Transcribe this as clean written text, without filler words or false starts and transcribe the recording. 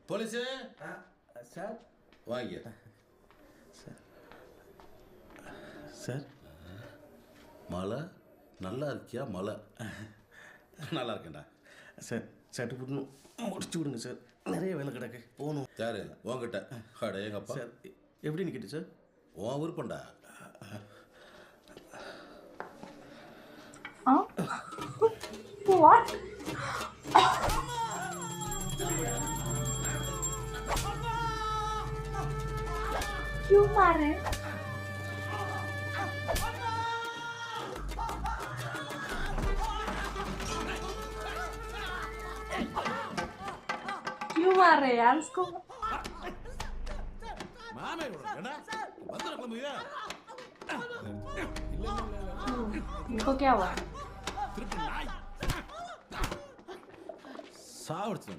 Police sir வாங்க sir sir மழை நல்லா இருக்கியா? மழை நல்லா இருக்கேன்டா சார் சட்டு புட்டு முடிச்சு விடுங்க சார், நிறைய வேலை கிடக்கு போகணும். யாரு உங்ககிட்ட? அட எங்கப்பா சார் எப்படி நிற்கிட்டு சார்? உன் விருப்பம்டா. What? क्यों मार रहे हैं? क्यों मार रहे हैं यार उसको? इनको क्या हुआ? சாவடிச்சு